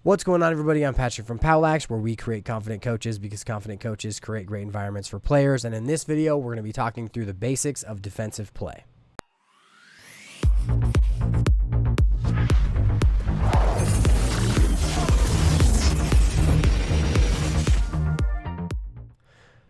What's going on, everybody? I'm Patrick from POWLAX, where we create confident coaches because confident coaches create great environments for players. And in this video, we're going to be talking through the basics of defensive play.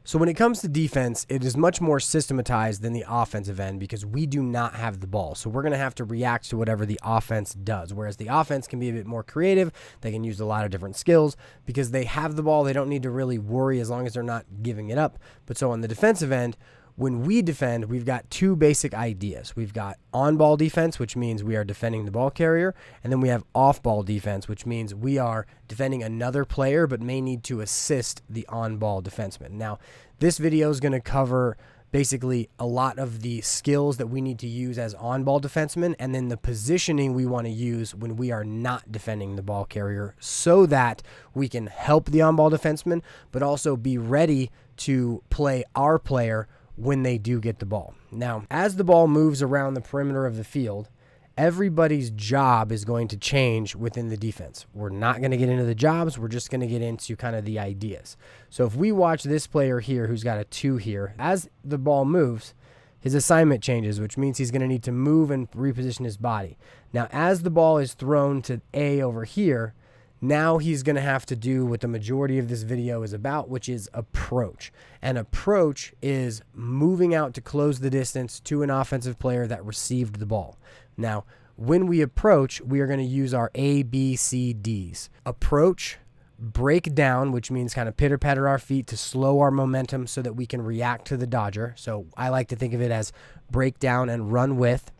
So when it comes to defense, it is much more systematized than the offensive end because we do not have the ball. So we're going to have to react to whatever the offense does. Whereas the offense can be a bit more creative. They can use a lot of different skills because they have the ball. They don't need to really worry as long as they're not giving it up. But so on the defensive end, when we defend, we've got two basic ideas. We've got on-ball defense, which means we are defending the ball carrier, and then we have off-ball defense, which means we are defending another player but may need to assist the on-ball defenseman. Now, this video is going to cover basically a lot of the skills that we need to use as on-ball defensemen and then the positioning we want to use when we are not defending the ball carrier so that we can help the on-ball defenseman but also be ready to play our player when they do get the ball. Now, as the ball moves around the perimeter of the field, everybody's job is going to change within the defense. We're not going to get into the jobs. We're just going to get into kind of the ideas. So if we watch this player here who's got a 2 here, as the ball moves, his assignment changes, which means he's going to need to move and reposition his body. Now, as the ball is thrown to A over here, now he's going to have to do what the majority of this video is about, which is approach. And approach is moving out to close the distance to an offensive player that received the ball. Now, when we approach, we are going to use our A, B, C, Ds. Approach, break down, which means kind of pitter-patter our feet to slow our momentum so that we can react to the dodger. So I like to think of it as break down and run with.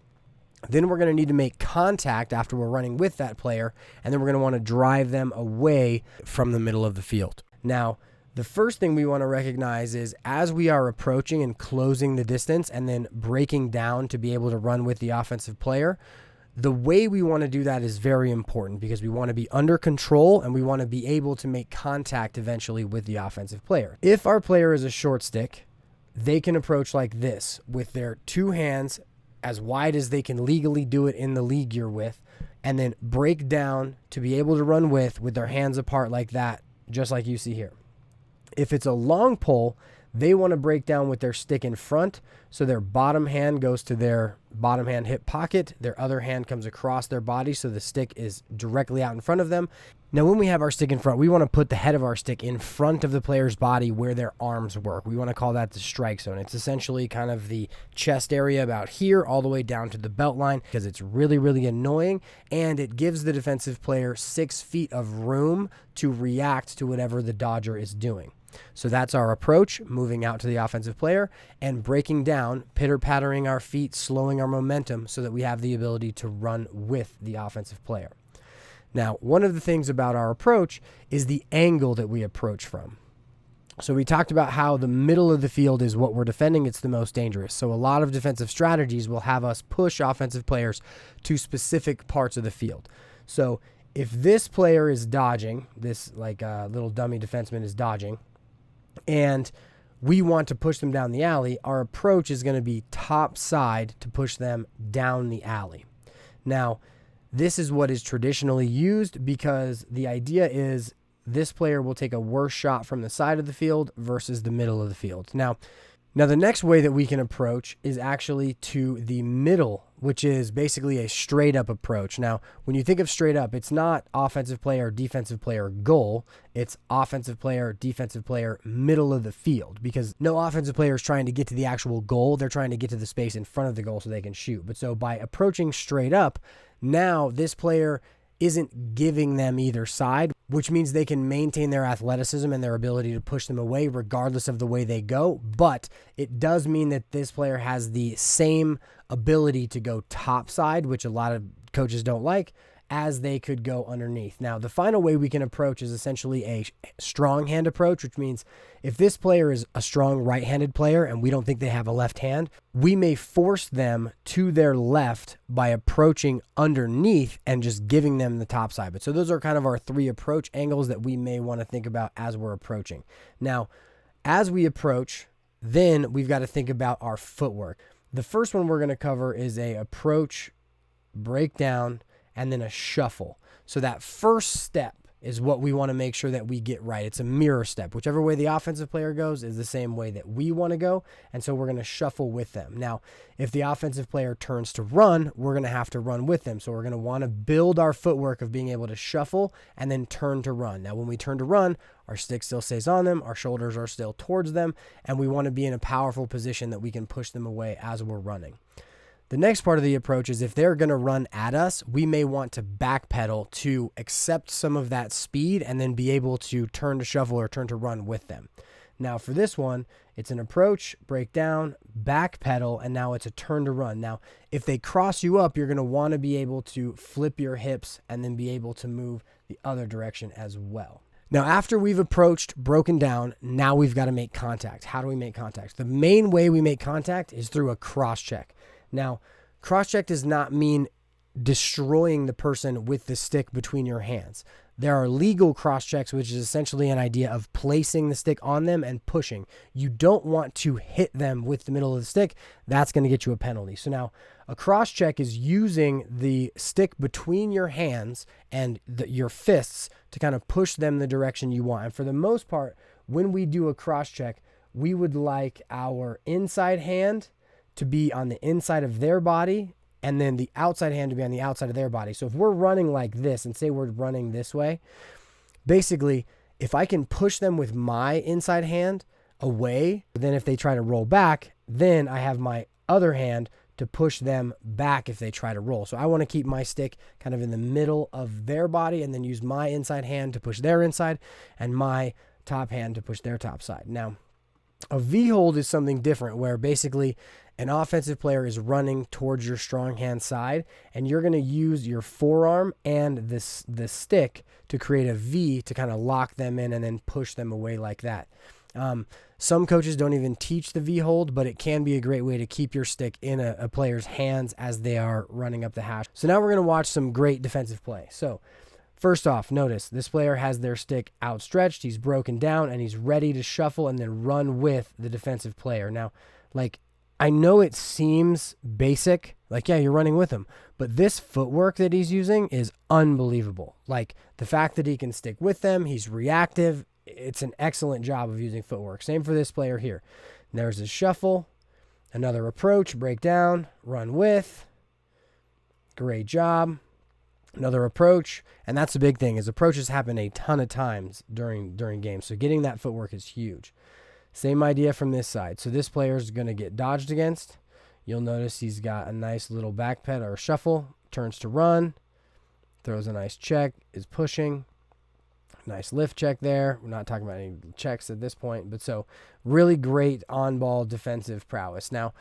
Then we're going to need to make contact after we're running with that player, and then we're going to want to drive them away from the middle of the field. Now, the first thing we want to recognize is as we are approaching and closing the distance and then breaking down to be able to run with the offensive player, the way we want to do that is very important because we want to be under control and we want to be able to make contact eventually with the offensive player. If our player is a short stick, they can approach like this with their 2 hands as wide as they can legally do it in the league you're with, and then break down to be able to run with their hands apart like that, just like you see here. If it's a long pole, they want to break down with their stick in front, so their bottom hand goes to their bottom hand hip pocket, their other hand comes across their body so the stick is directly out in front of them. Now, when we have our stick in front, we want to put the head of our stick in front of the player's body where their arms work. We want to call that the strike zone. It's essentially kind of the chest area about here all the way down to the belt line because it's really, really annoying, and it gives the defensive player 6 feet of room to react to whatever the dodger is doing. So that's our approach, moving out to the offensive player and breaking down, pitter-pattering our feet, slowing our momentum so that we have the ability to run with the offensive player. Now, one of the things about our approach is the angle that we approach from. So we talked about how the middle of the field is what we're defending. It's the most dangerous. So a lot of defensive strategies will have us push offensive players to specific parts of the field. So if this player is dodging, this like little dummy defenseman is dodging, and we want to push them down the alley, our approach is going to be top side to push them down the alley. Now, this is what is traditionally used because the idea is this player will take a worse shot from the side of the field versus the middle of the field. Now the next way that we can approach is actually to the middle, which is basically a straight up approach. Now, when you think of straight up, it's not offensive player, defensive player, goal. It's offensive player, defensive player, middle of the field, because no offensive player is trying to get to the actual goal. They're trying to get to the space in front of the goal so they can shoot. But so by approaching straight up, now this player isn't giving them either side, which means they can maintain their athleticism and their ability to push them away regardless of the way they go. But it does mean that this player has the same ability to go top side, which a lot of coaches don't like, as they could go underneath. Now, the final way we can approach is essentially a strong hand approach, which means if this player is a strong right-handed player and we don't think they have a left hand, we may force them to their left by approaching underneath and just giving them the top side. But so those are kind of our 3 approach angles that we may want to think about as we're approaching. Now, as we approach, then we've got to think about our footwork. The first one we're going to cover is a approach, breakdown, and then a shuffle. So that first step is what we want to make sure that we get right. It's a mirror step. Whichever way the offensive player goes is the same way that we want to go, and so we're going to shuffle with them. Now, if the offensive player turns to run, we're going to have to run with them. So we're going to want to build our footwork of being able to shuffle and then turn to run. Now, when we turn to run, our stick still stays on them, our shoulders are still towards them, and we want to be in a powerful position that we can push them away as we're running. The next part of the approach is if they're going to run at us, we may want to backpedal to accept some of that speed and then be able to turn to shuffle or turn to run with them. Now for this one, it's an approach, break down, backpedal, and now it's a turn to run. Now, if they cross you up, you're going to want to be able to flip your hips and then be able to move the other direction as well. Now, after we've approached, broken down, now we've got to make contact. How do we make contact? The main way we make contact is through a cross check. Now, cross-check does not mean destroying the person with the stick between your hands. There are legal cross-checks, which is essentially an idea of placing the stick on them and pushing. You don't want to hit them with the middle of the stick. That's going to get you a penalty. So now, a cross-check is using the stick between your hands and your fists to kind of push them the direction you want. And for the most part, when we do a cross-check, we would like our inside hand to be on the inside of their body and then the outside hand to be on the outside of their body. So if we're running like this and say we're running this way, basically, if I can push them with my inside hand away, then if they try to roll back, then I have my other hand to push them back if they try to roll. So I want to keep my stick kind of in the middle of their body and then use my inside hand to push their inside and my top hand to push their top side. Now, a V-hold is something different where basically an offensive player is running towards your strong hand side and you're going to use your forearm and the stick to create a V to kind of lock them in and then push them away like that. Some coaches don't even teach the V-hold, but it can be a great way to keep your stick in a player's hands as they are running up the hash. So now we're going to watch some great defensive play. So first off, notice this player has their stick outstretched, he's broken down, and he's ready to shuffle and then run with the defensive player. Now, I know it seems basic, yeah, you're running with him, but this footwork that he's using is unbelievable. The fact that he can stick with them, he's reactive, it's an excellent job of using footwork. Same for this player here. There's his shuffle, another approach, break down, run with, great job. Another approach, and that's the big thing, is approaches happen a ton of times during games, so getting that footwork is huge. Same idea from this side. So this player is going to get dodged against. You'll notice he's got a nice little back ped or shuffle, turns to run, throws a nice check, is pushing. Nice lift check there. We're not talking about any checks at this point, but so really great on-ball defensive prowess. Now,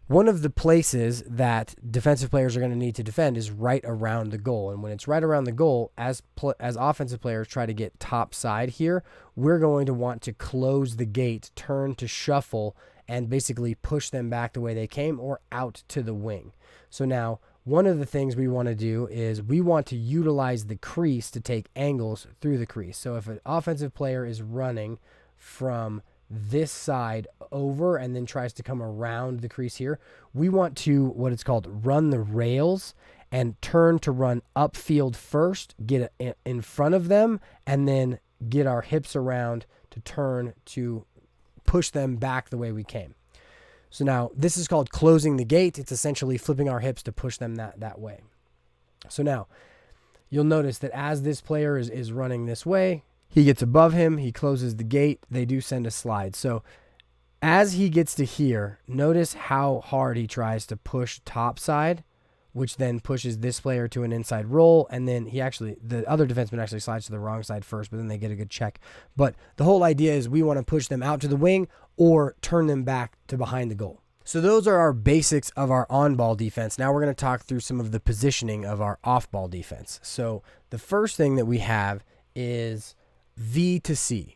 one of the places that defensive players are going to need to defend is right around the goal. And when it's right around the goal, as offensive players try to get top side here, we're going to want to close the gate, turn to shuffle, and basically push them back the way they came or out to the wing. So now, one of the things we want to do is we want to utilize the crease to take angles through the crease. So if an offensive player is running from this side over and then tries to come around the crease here, we want to, what it's called, run the rails and turn to run upfield first, get in front of them, and then get our hips around to turn to push them back the way we came. So now this is called closing the gate. It's essentially flipping our hips to push them that way. So now you'll notice that as this player is running this way, he gets above him, he closes the gate, they do send a slide. So as he gets to here, notice how hard he tries to push top side, which then pushes this player to an inside roll, and then the other defenseman actually slides to the wrong side first, but then they get a good check. But the whole idea is we want to push them out to the wing or turn them back to behind the goal. So those are our basics of our on-ball defense. Now we're going to talk through some of the positioning of our off-ball defense. So the first thing that we have is V to C.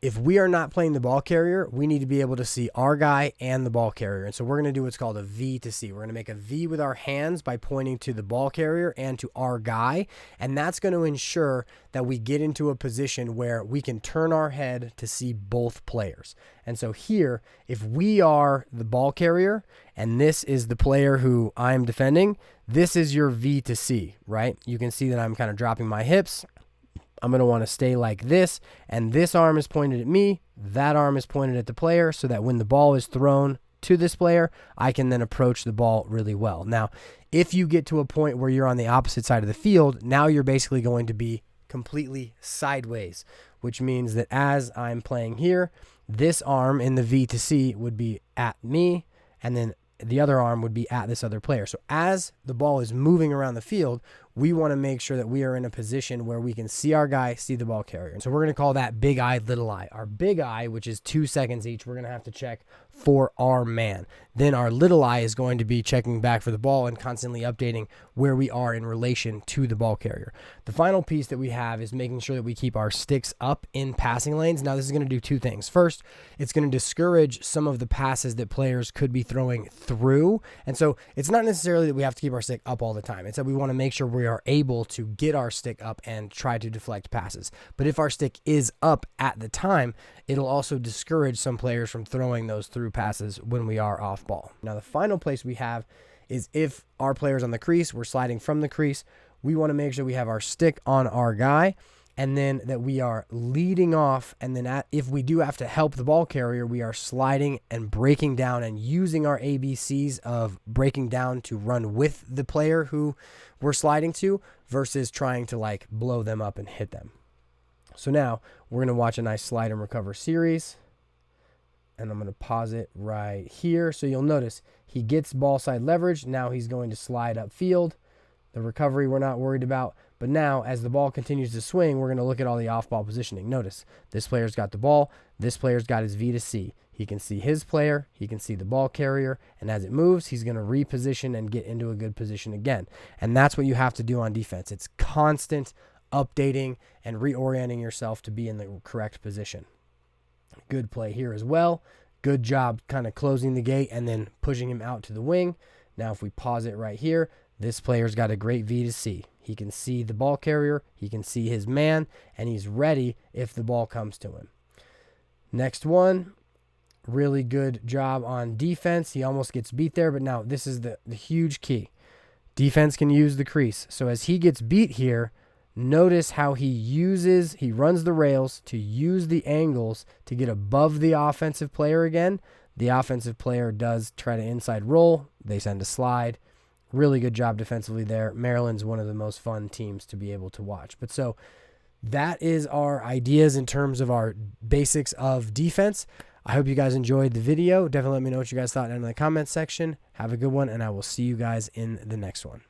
If we are not playing the ball carrier, we need to be able to see our guy and the ball carrier. And so we're going to do what's called a V to C. We're going to make a V with our hands by pointing to the ball carrier and to our guy. And that's going to ensure that we get into a position where we can turn our head to see both players. And so here, if we are the ball carrier and this is the player who I'm defending, this is your V to C, right? You can see that I'm kind of dropping my hips. I'm going to want to stay like this, and this arm is pointed at me, that arm is pointed at the player, so that when the ball is thrown to this player, I can then approach the ball really well. Now, if you get to a point where you're on the opposite side of the field, now you're basically going to be completely sideways, which means that as I'm playing here, this arm in the V to C would be at me, and then the other arm would be at this other player. So as the ball is moving around the field, we want to make sure that we are in a position where we can see our guy, see the ball carrier. And so we're going to call that big eye, little eye. Our big eye, which is 2 seconds each, we're going to have to check for our man. Then our little eye is going to be checking back for the ball and constantly updating where we are in relation to the ball carrier. The final piece that we have is making sure that we keep our sticks up in passing lanes. Now, this is going to do 2 things. First, it's going to discourage some of the passes that players could be throwing through. And so it's not necessarily that we have to keep our stick up all the time. It's that we want to make sure we are able to get our stick up and try to deflect passes. But if our stick is up at the time, it'll also discourage some players from throwing those through passes when we are off ball. Now, the final place we have is if our player's on the crease, we're sliding from the crease, we want to make sure we have our stick on our guy, and then that we are leading off, and then if we do have to help the ball carrier, we are sliding and breaking down and using our ABCs of breaking down to run with the player who we're sliding to versus trying to like blow them up and hit them. So now we're going to watch a nice slide and recover series. And I'm going to pause it right here. So you'll notice he gets ball side leverage. Now he's going to slide upfield. The recovery we're not worried about. But now as the ball continues to swing, we're going to look at all the off-ball positioning. Notice this player's got the ball. This player's got his V to C. He can see his player. He can see the ball carrier. And as it moves, he's going to reposition and get into a good position again. And that's what you have to do on defense. It's constant updating and reorienting yourself to be in the correct position. Good play here as well. Good job kind of closing the gate and then pushing him out to the wing. Now if we pause it right here, this player's got a great V to C. He can see the ball carrier, he can see his man, and he's ready if the ball comes to him. Next one, really good job on defense. He almost gets beat there, but now this is the huge key. Defense can use the crease. So as he gets beat here, notice how he runs the rails to use the angles to get above the offensive player again. The offensive player does try to inside roll. They send a slide. Really good job defensively there. Maryland's one of the most fun teams to be able to watch. But so that is our ideas in terms of our basics of defense. I hope you guys enjoyed the video. Definitely let me know what you guys thought in the comments section. Have a good one, and I will see you guys in the next one.